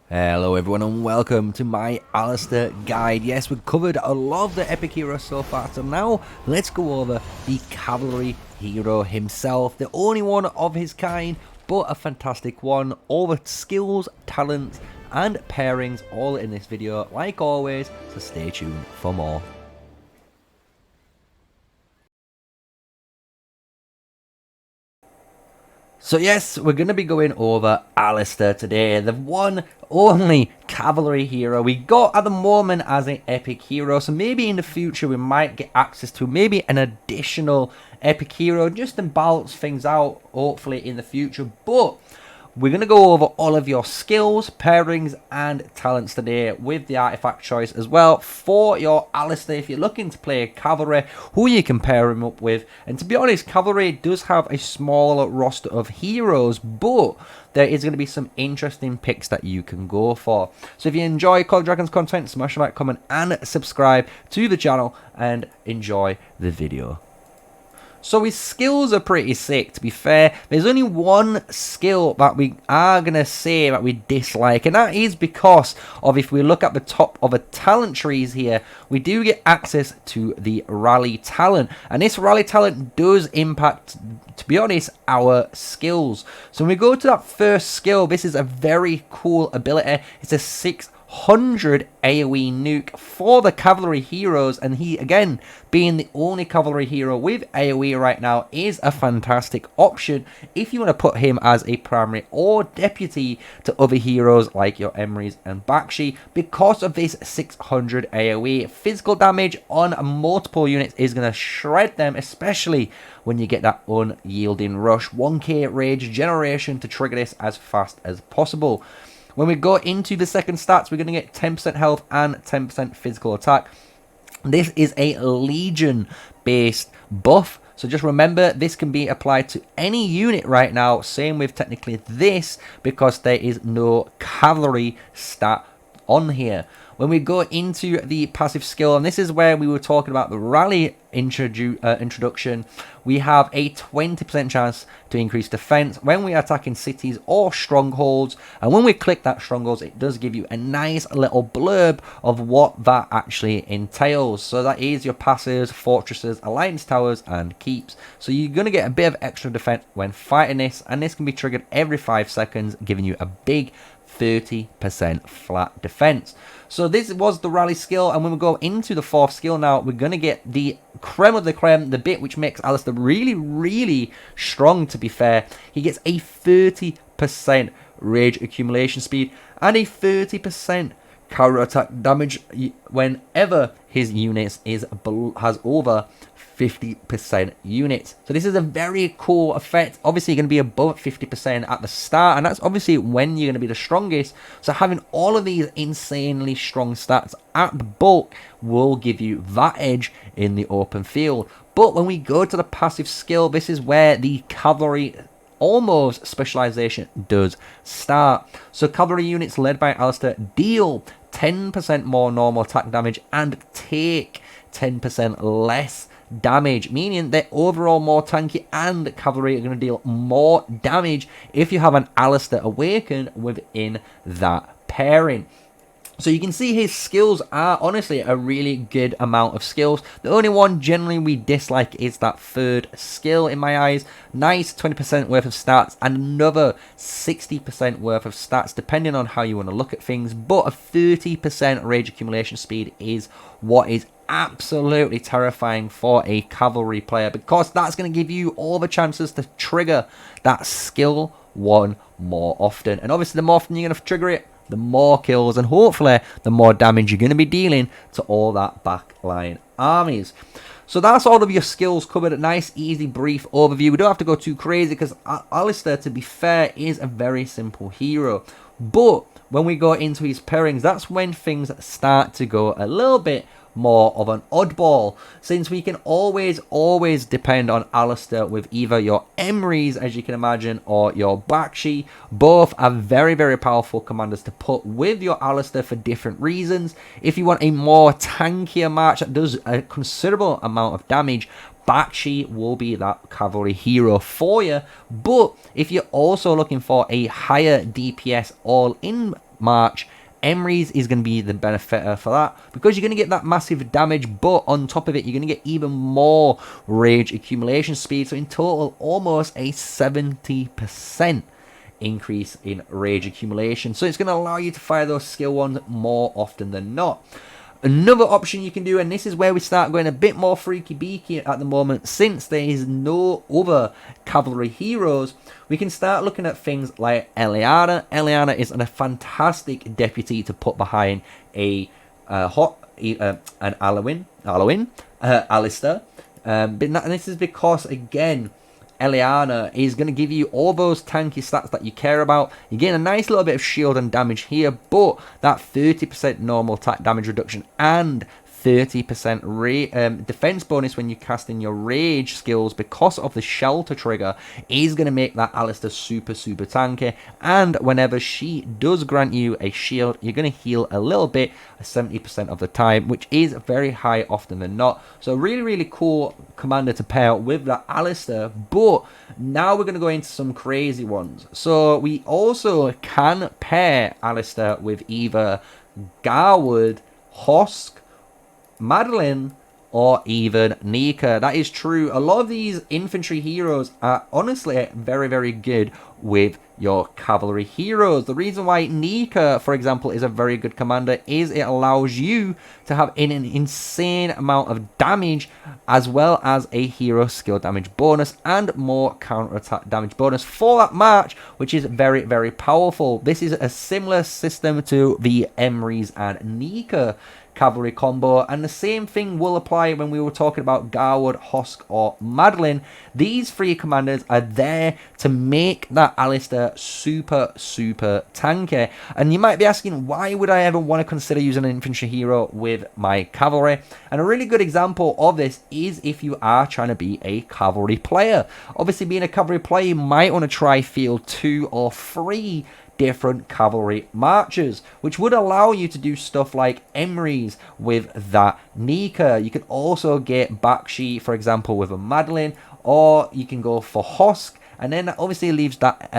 Hello everyone and welcome to my Alistair guide. Yes, we've covered a lot of the epic heroes so far, so now let's go over the cavalry hero himself. The only one of his kind, but a fantastic one. All the skills, talents and pairings all in this video like always, so stay tuned for more. So yes, we're going to be going over Alistair today, the one only cavalry hero we got at the moment as an epic hero. So maybe in the future we might get access to maybe an additional epic hero just to balance things out, hopefully in the future. But we're going to go over all of your skills, pairings and talents today with the artifact choice as well for your Alistair if you're looking to play Cavalry, who you can pair him up with. And to be honest, Cavalry does have a smaller roster of heroes, but there is going to be some interesting picks that you can go for. So if you enjoy Call of Dragons content, smash that comment and subscribe to the channel and enjoy the video. So his skills are pretty sick, to be fair. There's only one skill that we are going to say that we dislike, and that is because of, if we look at the top of the talent trees here, we do get access to the rally talent, and this rally talent does impact, to be honest, our skills. So when we go to that first skill, this is a very cool ability. It's a 600 AoE nuke for the cavalry heroes, and he, again, being the only cavalry hero with AoE right now, is a fantastic option if you want to put him as a primary or deputy to other heroes like your Emrys and Bakshi. Because of this 600 AoE, physical damage on multiple units is going to shred them, especially when you get that unyielding rush. 1k rage generation to trigger this as fast as possible. When we go into the second stats, we're going to get 10% health and 10% physical attack. This is a Legion-based buff, so just remember this can be applied to any unit right now. Same with technically this, because there is no cavalry stat on here. When we go into the passive skill, and this is where we were talking about the rally introduction, we have a 20% chance to increase defense when we are attacking cities or strongholds. And when we click that strongholds, it does give you a nice little blurb of what that actually entails. So that is your passives, fortresses, alliance towers, and keeps. So you're going to get a bit of extra defense when fighting this, and this can be triggered every 5 seconds, giving you a big 30% flat defense. So this was the rally skill, and when we go into the fourth skill now, we're going to get the creme of the creme, the bit which makes Alistair really, really strong, to be fair. He gets a 30% rage accumulation speed and a 30% counter attack damage whenever his units has over 50% units. So this is a very cool effect. Obviously you're going to be above 50% at the start, and that's obviously when you're going to be the strongest. So having all of these insanely strong stats at the bulk will give you that edge in the open field. But when we go to the passive skill, this is where the cavalry almost specialization does start. So cavalry units led by Alistair deal 10% more normal attack damage and take 10% less damage, meaning they're overall more tanky, and cavalry are going to deal more damage if you have an Alistair awakened within that pairing. So you can see his skills are honestly a really good amount of skills. The only one generally we dislike is that third skill in my eyes. Nice 20% worth of stats and another 60% worth of stats depending on how you want to look at things. But a 30% rage accumulation speed is what is absolutely terrifying for a cavalry player, because that's going to give you all the chances to trigger that skill one more often. And obviously the more often you're going to trigger it, the more kills and hopefully the more damage you're going to be dealing to all that backline armies. So that's all of your skills covered. A nice, easy, brief overview. We don't have to go too crazy because Alistair, to be fair, is a very simple hero. But when we go into his pairings, that's when things start to go a little bit more of an oddball, since we can always depend on Alistair with either your Emrys, as you can imagine, or your Bakshi. Both are very, very powerful commanders to put with your Alistair for different reasons. If you want a more tankier march that does a considerable amount of damage, Bakshi will be that cavalry hero for you. But if you're also looking for a higher DPS all-in march, Emrys is going to be the benefactor for that, because you're going to get that massive damage, but on top of it, you're going to get even more rage accumulation speed. So in total, almost a 70% increase in rage accumulation. So it's going to allow you to fire those skill ones more often than not. Another option you can do, and this is where we start going a bit more freaky beaky at the moment, since there is no other cavalry heroes, we can start looking at things like Eliana. Eliana is a fantastic deputy to put behind an Alistair. But this is because, again, Eliana is going to give you all those tanky stats that you care about. You gain a nice little bit of shield and damage here, but that 30% normal attack damage reduction and 30% defense bonus when you cast in your rage skills because of the shelter trigger is going to make that Alistair super tanky. And whenever she does grant you a shield, you're going to heal a little bit 70% of the time, which is very high often than not. So really cool commander to pair with that Alistair. But now we're going to go into some crazy ones. So we also can pair Alistair with either Garwood, Hosk, Madeline, or even Nika. That is true. A lot of these infantry heroes are honestly very good with your cavalry heroes. The reason why Nika, for example, is a very good commander is it allows you to have an insane amount of damage, as well as a hero skill damage bonus and more counter-attack damage bonus for that march, which is very powerful. This is a similar system to the Emrys and Nika cavalry combo, and the same thing will apply when we were talking about Garwood, Hosk, or Madeline. These three commanders are there to make that Alistair super tanky. And you might be asking, why would I ever want to consider using an infantry hero with my cavalry? And a really good example of this is if you are trying to be a cavalry player. Obviously, being a cavalry player, you might want to try field 2 or 3 different cavalry marches, which would allow you to do stuff like Emrys with that Nika. You can also get Bakshi, for example, with a Madeline, or you can go for Hosk, and then that obviously leaves that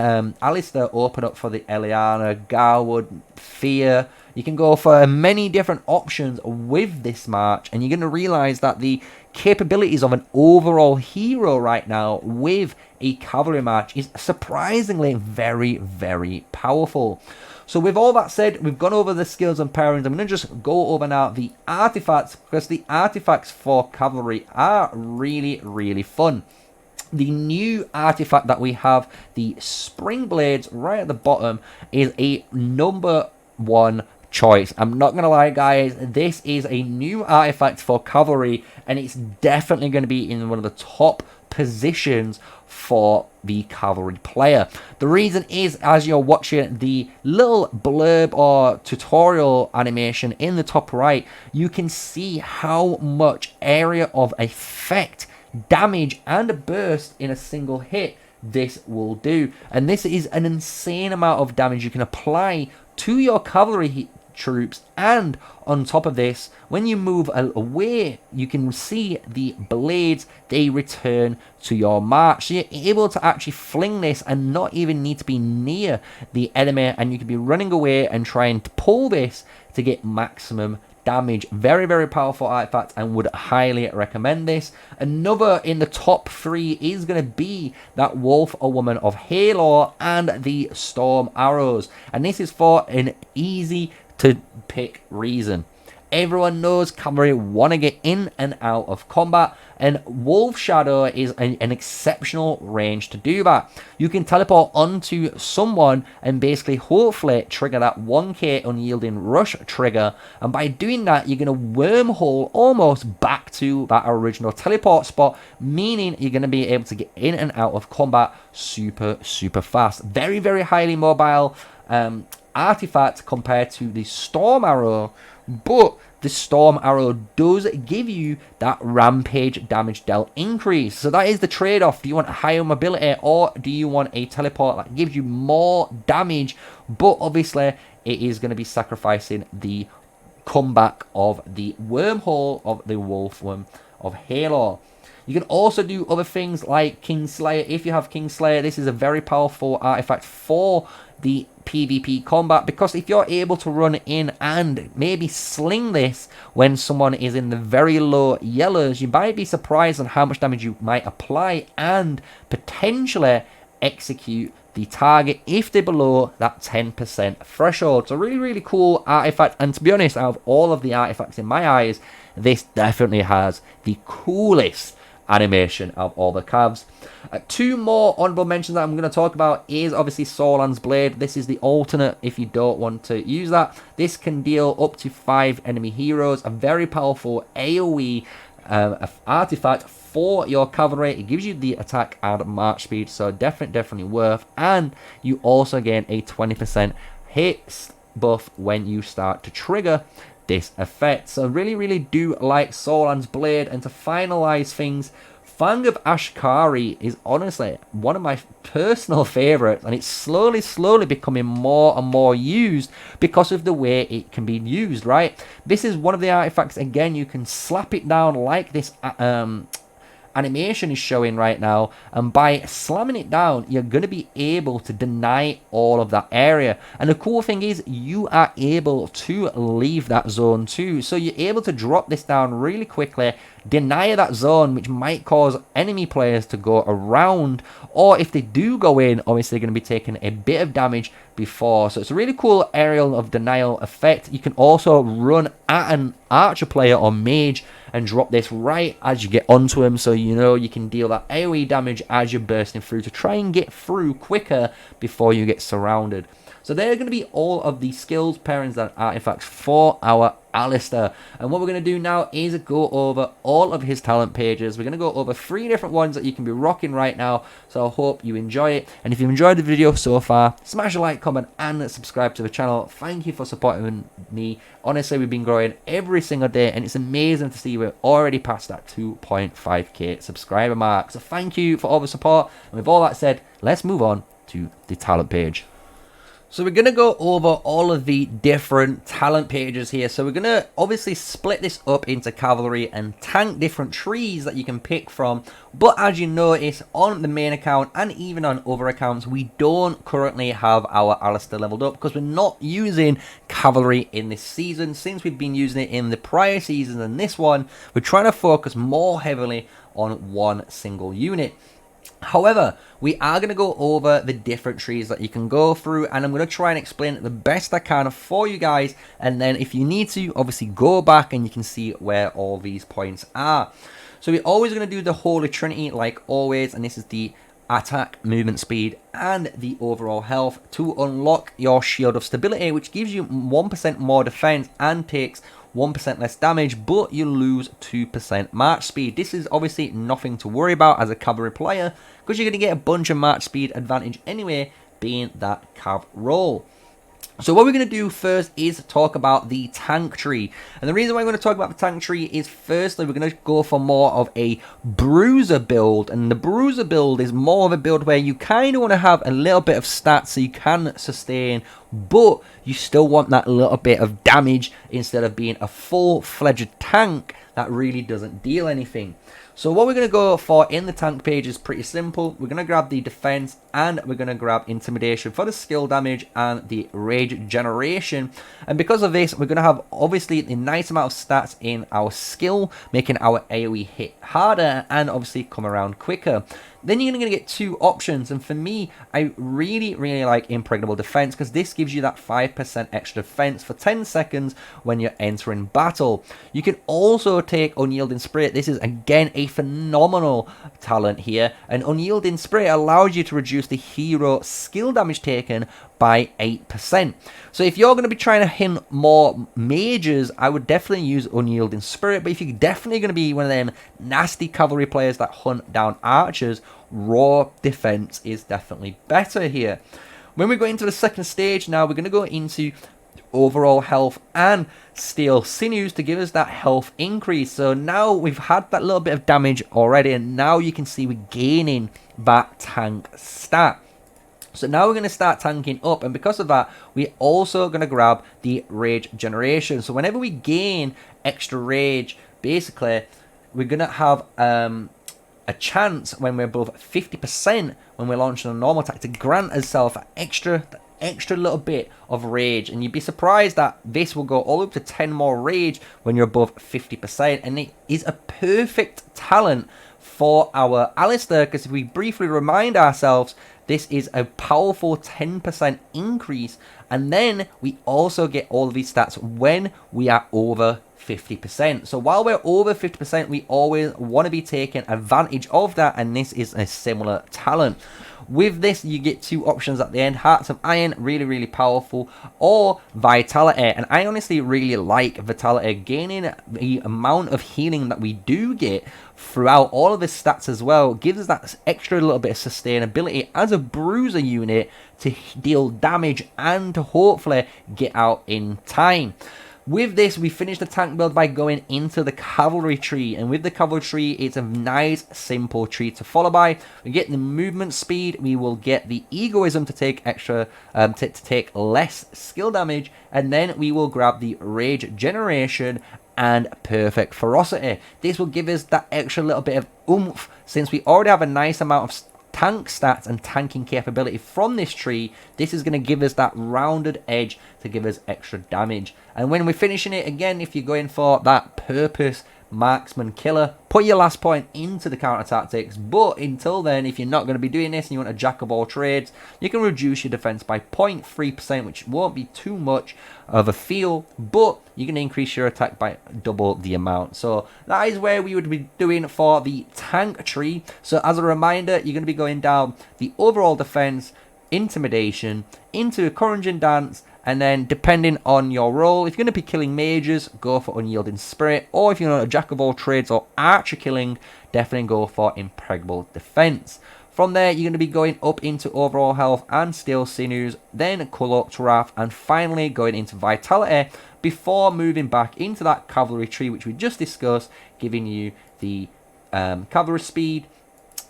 Alistair open up for the Eliana, Garwood, Fear. You can go for many different options with this march, and you're going to realize that the capabilities of an overall hero right now with a cavalry march is surprisingly very powerful. So with all that said, we've gone over the skills and pairings. I'm going to just go over now the artifacts, because the artifacts for cavalry are really fun. The new artifact that we have, the Spring Blades, right at the bottom, is a number 1 choice. I'm not gonna lie, guys, this is a new artifact for cavalry, and it's definitely going to be in one of the top positions for the cavalry player. The reason is, as you're watching the little blurb or tutorial animation in the top right, you can see how much area of effect, damage, and burst in a single hit this will do. And this is an insane amount of damage you can apply to your cavalry troops, and on top of this, when you move away, you can see the blades, they return to your march. So you're able to actually fling this and not even need to be near the enemy, and you can be running away and trying to pull this to get maximum damage. Very powerful artifact, and would highly recommend this. Another in the top 3 is going to be that Wolf or Woman of Halo and the Storm Arrows, and this is for an easy to pick reason. Everyone knows cavalry want to get in and out of combat, and Wolf Shadow is an exceptional range to do that. You can teleport onto someone and basically hopefully trigger that 1k unyielding rush trigger, and by doing that, you're going to wormhole almost back to that original teleport spot, meaning you're going to be able to get in and out of combat super fast. Very highly mobile artifact compared to the Storm Arrow, but the Storm Arrow does give you that rampage damage dealt increase. So that is the trade-off. Do you want higher mobility, or do you want a teleport that gives you more damage, but obviously it is going to be sacrificing the comeback of the wormhole of the Wolfworm of Halo. You can also do other things like Kingslayer. If you have Kingslayer, this is a very powerful artifact for the PvP combat, because if you're able to run in and maybe sling this when someone is in the very low yellows, you might be surprised on how much damage you might apply and potentially execute the target if they're below that 10% threshold. So really cool artifact, and to be honest, out of all of the artifacts in my eyes, this definitely has the coolest animation of all the Cavs. Two more honorable mentions that I'm going to talk about is obviously Sauron's Blade. This is the alternate if you don't want to use that. This can deal up to 5 enemy heroes, a very powerful AoE artifact for your cavalry. It gives you the attack and march speed, so definitely worth. And you also gain a 20% hit buff when you start to trigger this effect. So really do like Sauron's Blade. And to finalize things, Fang of Ashkari is honestly one of my personal favorites, and it's slowly becoming more and more used because of the way it can be used, right? This is one of the artifacts, again, you can slap it down like this animation is showing right now, and by slamming it down, you're going to be able to deny all of that area. And the cool thing is you are able to leave that zone too, so you're able to drop this down really quickly, deny that zone, which might cause enemy players to go around, or if they do go in, obviously they're going to be taking a bit of damage before. So it's a really cool aerial of denial effect. You can also run at an archer player or mage and drop this right as you get onto him, so you know you can deal that AoE damage as you're bursting through to try and get through quicker before you get surrounded. So they're going to be all of the skills, pairings, and artifacts for our Alistair. And what we're going to do now is go over all of his talent pages. We're going to go over 3 different ones that you can be rocking right now. So I hope you enjoy it. And if you've enjoyed the video so far, smash a like, comment, and subscribe to the channel. Thank you for supporting me. Honestly, we've been growing every single day, and it's amazing to see we're already past that 2.5k subscriber mark. So thank you for all the support. And with all that said, let's move on to the talent page. So we're going to go over all of the different talent pages here. So we're going to obviously split this up into cavalry and tank, different trees that you can pick from. But as you notice, on the main account and even on other accounts, we don't currently have our Alistair leveled up because we're not using cavalry in this season. Since we've been using it in the prior season and this one, we're trying to focus more heavily on one single unit. However, we are going to go over the different trees that you can go through, and I'm going to try and explain it the best I can for you guys, and then if you need to, obviously go back and you can see where all these points are. So we're always going to do the Holy Trinity like always, and this is the attack, movement speed, and the overall health to unlock your Shield of Stability, which gives you 1% more defense and takes 1% less damage, but you lose 2% march speed. This is obviously nothing to worry about as a cavalry player, because you're going to get a bunch of march speed advantage anyway, being that cav roll. So what we're going to do first is talk about the tank tree. And the reason why I'm going to talk about the tank tree is firstly, we're going to go for more of a Bruiser build. And the Bruiser build is more of a build where you kind of want to have a little bit of stats so you can sustain, but you still want that little bit of damage instead of being a full-fledged tank that really doesn't deal anything. So what we're going to go for in the tank page is pretty simple. We're going to grab the defense and we're going to grab intimidation for the skill damage and the rage generation. And because of this, we're going to have obviously a nice amount of stats in our skill, making our AoE hit harder and obviously come around quicker. Then you're going to get 2 options, and for me, I really like Impregnable Defense because this gives you that 5% extra defense for 10 seconds when you're entering battle. You can also take Unyielding Spirit. This is again a phenomenal talent here, and Unyielding Spirit allows you to reduce the hero skill damage taken by 8%. So if you're going to be trying to hit more mages, I would definitely use Unyielding Spirit. But if you're definitely going to be one of them nasty cavalry players that hunt down archers, raw defense is definitely better here. When we go into the second stage now, we're going to go into overall health and steel sinews to give us that health increase. So now we've had that little bit of damage already, and now you can see we're gaining that tank stat. So now we're going to start tanking up, and because of that, we're also going to grab the rage generation. So whenever we gain extra rage, basically, we're going to have a chance when we're above 50% when we're launching a normal attack to grant ourselves extra extra little bit of rage, and you'd be surprised that this will go all up to 10 more rage when you're above 50%, and it is a perfect talent for our Alistair, because if we briefly remind ourselves, this is a powerful 10% increase, and then we also get all of these stats when we are over 50%. So while we're over 50%, we always want to be taking advantage of that, and this is a similar talent. With this, you get two options at the end: Hearts of Iron, really powerful, or Vitality. And I honestly really like Vitality. Gaining the amount of healing that we do get throughout all of the stats as well gives us that extra little bit of sustainability as a Bruiser unit to deal damage and to hopefully get out in time. With this, we finish the tank build by going into the Cavalry tree, and with the Cavalry tree, it's a nice, simple tree to follow by. We get the movement speed, we will get the egoism to take extra, to take less skill damage, and then we will grab the rage generation and perfect ferocity. This will give us that extra little bit of oomph, since we already have a nice amount of tank stats and tanking capability from this tree. This is going to give us that rounded edge to give us extra damage. And when we're finishing it, again, if you're going for that purpose marksman killer, put your last point into the counter tactics. But until then, if you're not going to be doing this and you want a jack of all trades, you can reduce your defense by 0.3%, which won't be too much of a feel, but you can increase your attack by double the amount. So that is where we would be doing for the tank tree. So as a reminder, you're going to be going down the overall defense, intimidation, into encouraging dance, and then depending on your role, if you're going to be killing mages, go for unyielding spirit, or if you're a jack of all trades or archer killing, definitely go for impregnable defense. From there, you're going to be going up into overall health and steel sinews, then cloaked wrath, and finally going into vitality before moving back into that cavalry tree, which we just discussed, giving you the cavalry speed,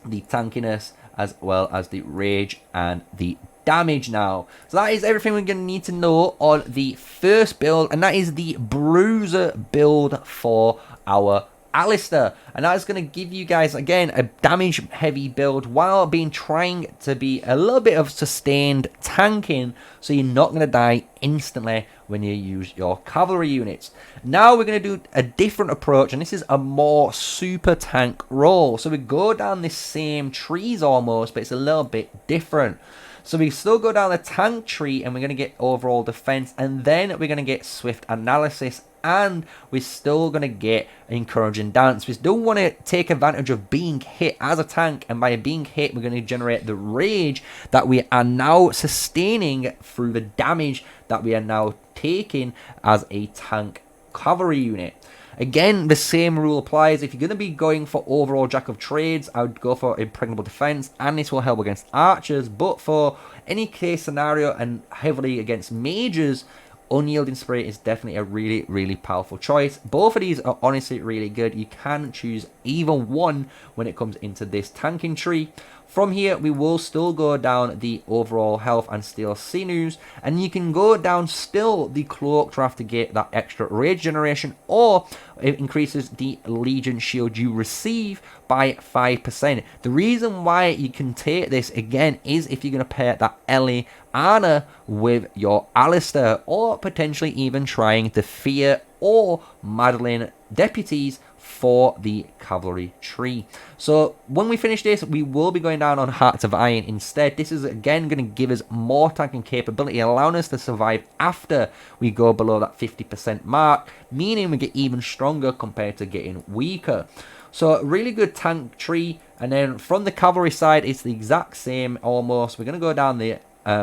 the tankiness, as well as the rage and the damage now. So that is everything we're going to need to know on the first build, and that is the Bruiser build for our Alistair. And that is going to give you guys, again, a damage heavy build while being trying to be a little bit of sustained tanking, so you're not going to die instantly when you use your cavalry units. Now we're going to do a different approach, and this is a more super tank role. So we go down this same trees almost, but it's a little bit different. So we still go down the tank tree, and we're going to get overall defense, and then we're going to get swift analysis, and we're still going to get encouraging dance. We still want to take advantage of being hit as a tank, and by being hit, we're going to generate the rage that we are now sustaining through the damage that we are now taking as a tank cavalry unit. Again, the same rule applies. If you're going to be going for overall jack of trades, I would go for impregnable defense, and this will help against archers. But for any case scenario and heavily against mages, unyielding spirit is definitely a really powerful choice. Both of these are honestly really good. You can choose either one when it comes into this tanking tree. From here, we will still go down the overall health and steel sinews, and you can go down still the cloaked wrath to get that extra rage generation, or it increases the legion shield you receive by 5%. The reason why you can take this again is if you're going to pair that Alistar with your Alistair, or potentially even trying to fear or Madeline deputies for the cavalry tree. So when we finish this, we will be going down on Hearts of Iron instead. This is again going to give us more tanking capability, allowing us to survive after we go below that 50% mark, meaning we get even stronger compared to getting weaker. So really good tank tree. And then from the cavalry side, it's the exact same almost. We're going to go down the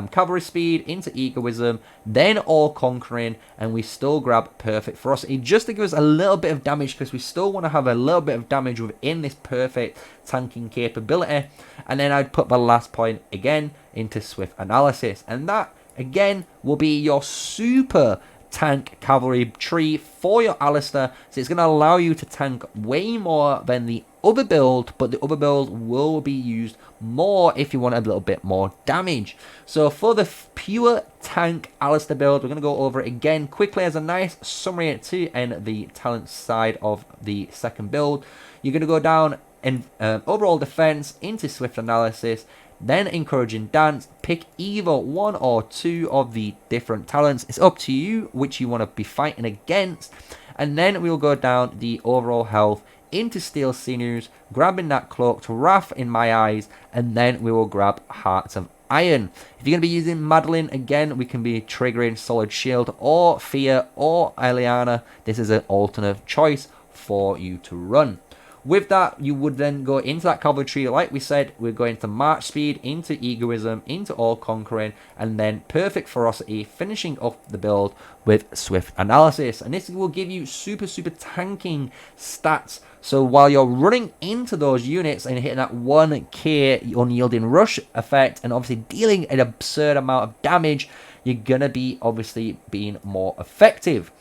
cavalry speed into egoism, then all conquering, and we still grab perfect ferocity just to give us a little bit of damage, because we still want to have a little bit of damage within this perfect tanking capability. And then I'd put my last point again into swift analysis, and that again will be your super tank cavalry tree for your Alistair. So it's going to allow you to tank way more than the other build, but the other build will be used more if you want a little bit more damage. So for the pure tank Alistair build, we're going to go over it again quickly as a nice summary to end the talent side of the second build. You're going to go down in overall defense into swift analysis, then encouraging dance. Pick either one or two of the different talents. It's up to you which you want to be fighting against. And then we'll go down the overall health into steel sinews, grabbing that cloaked wrath in my eyes, and then we will grab hearts of iron. If you're going to be using Madeline, again, we can be triggering solid shield or fear or Eliana. This is an alternate choice for you to run. With that, you would then go into that cavalry tree. Like we said, we're going to march speed, into egoism, into all conquering, and then perfect ferocity, finishing off the build with swift analysis. And this will give you super tanking stats. So while you're running into those units and hitting that 1k unyielding rush effect, and obviously dealing an absurd amount of damage, you're going to be obviously being more effective.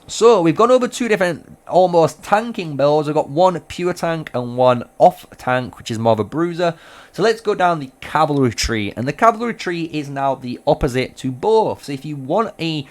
So we've gone over two different almost tanking builds. We've got one pure tank and one off tank, which is more of a bruiser. So let's go down the cavalry tree. And the cavalry tree is now the opposite to both. So if you want a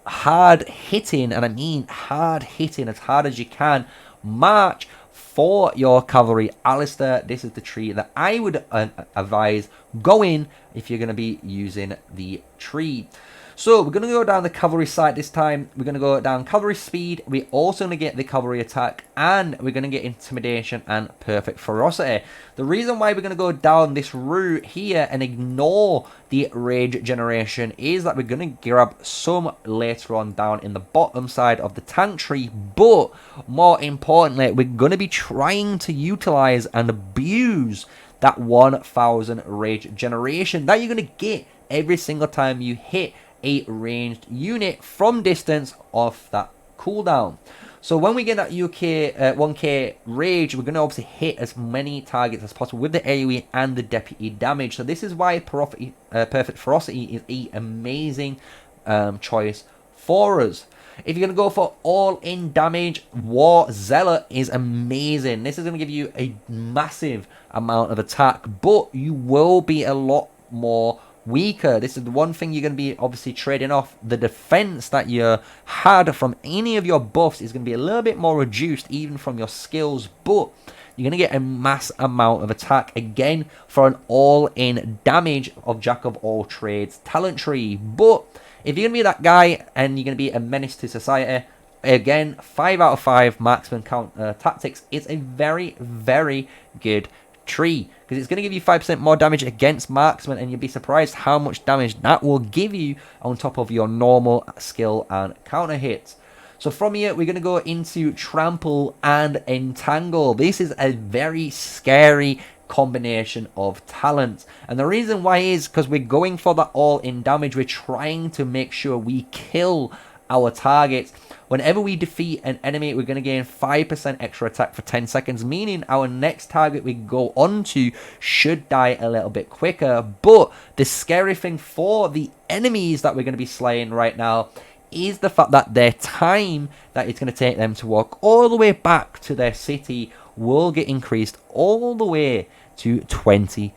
hard hitting, and I mean hard hitting as hard as you can, march for your cavalry Alistair, this is the tree that I would advise going if you're going to be using the tree. So we're going to go down the cavalry side this time. We're going to go down cavalry speed. We're also going to get the cavalry attack, and we're going to get intimidation and perfect ferocity. The reason why we're going to go down this route here and ignore the rage generation is that we're going to grab some later on down in the bottom side of the tank tree. But more importantly, we're going to be trying to utilize and abuse that 1000 rage generation that you're going to get every single time you hit a ranged unit from distance off that cooldown. So when we get that 1k rage, we're going to obviously hit as many targets as possible with the AoE and the deputy damage. So this is why perfect ferocity is an amazing choice for us. If you're going to go for all-in damage, War Zealot is amazing. This is going to give you a massive amount of attack, but you will be a lot more weaker. This is the one thing you're going to be obviously trading off. The defense that you had from any of your buffs is going to be a little bit more reduced, even from your skills, but you're going to get a mass amount of attack again for an all-in damage of Jack of all trades talent tree. But if you're going to be that guy and you're going to be a menace to society, again, 5 out of 5 marksman counter tactics is a very good tree, because it's going to give you 5% more damage against marksman, and you'll be surprised how much damage that will give you on top of your normal skill and counter hits. So from here, we're going to go into trample and entangle. This is a very scary combination of talents, and the reason why is because we're going for that all-in damage. We're trying to make sure we kill our targets. Whenever we defeat an enemy, we're going to gain 5% extra attack for 10 seconds, meaning our next target we go on to should die a little bit quicker. But the scary thing for the enemies that we're going to be slaying right now is the fact that their time that it's going to take them to walk all the way back to their city will get increased all the way to 20%.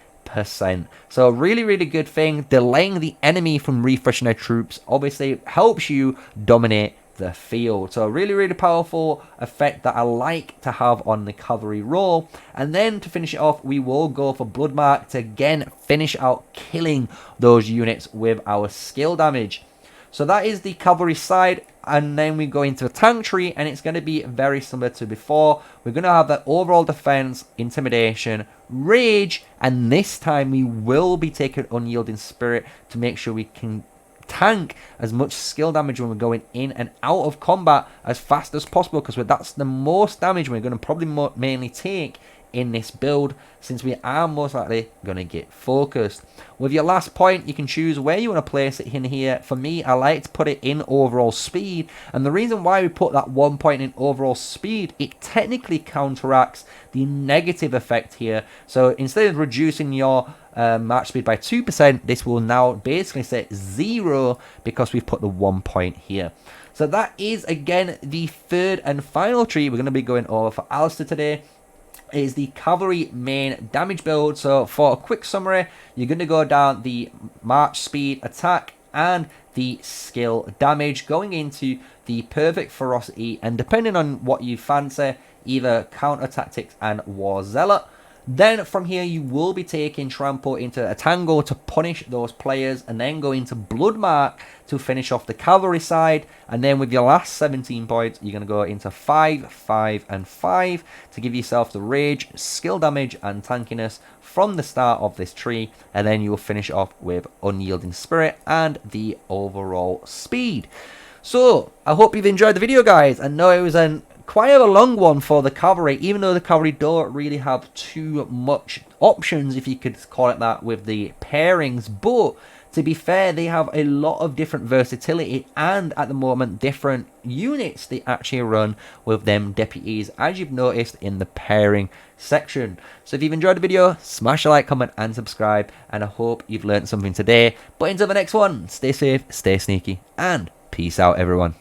So really good thing. Delaying the enemy from refreshing their troops obviously helps you dominate the field. So really powerful effect that I like to have on the cavalry roll. And then to finish it off, we will go for Bloodmark to again finish out killing those units with our skill damage. So that is the cavalry side, and then we go into a tank tree, and it's going to be very similar to before. We're going to have that overall defense, intimidation, rage, and this time we will be taking unyielding spirit to make sure we can tank as much skill damage when we're going in and out of combat as fast as possible, because that's the most damage we're going to probably mainly take in this build, since we are most likely going to get focused. With your last point, you can choose where you want to place it in here. For me, I like to put it in overall speed, and the reason why we put that 1 point in overall speed, it technically counteracts the negative effect here. So instead of reducing your march speed by 2%, this will now basically say 0 because we've put the 1 point here. So that is again the third and final tree we're going to be going over for Alistair today. Is the cavalry main damage build. So for a quick summary, you're going to go down the march speed, attack, and the skill damage, going into the perfect ferocity, and depending on what you fancy, either counter tactics and War Zealot. Then from here you will be taking Trampo into a tango to punish those players, and then go into Bloodmark to finish off the cavalry side. And then with your last 17 points, you're going to go into 5, 5, and 5 to give yourself the rage, skill damage, and tankiness from the start of this tree. And then you will finish off with Unyielding Spirit and the overall speed. So I hope you've enjoyed the video, guys. I know it was quite a long one for the cavalry, even though the cavalry don't really have too much options, if you could call it that, with the pairings. But to be fair, they have a lot of different versatility, and at the moment different units they actually run with them deputies, as you've noticed in the pairing section. So if you've enjoyed the video, smash a like, comment, and subscribe, and I hope you've learned something today. But until the next one, stay safe, stay sneaky, and peace out, everyone.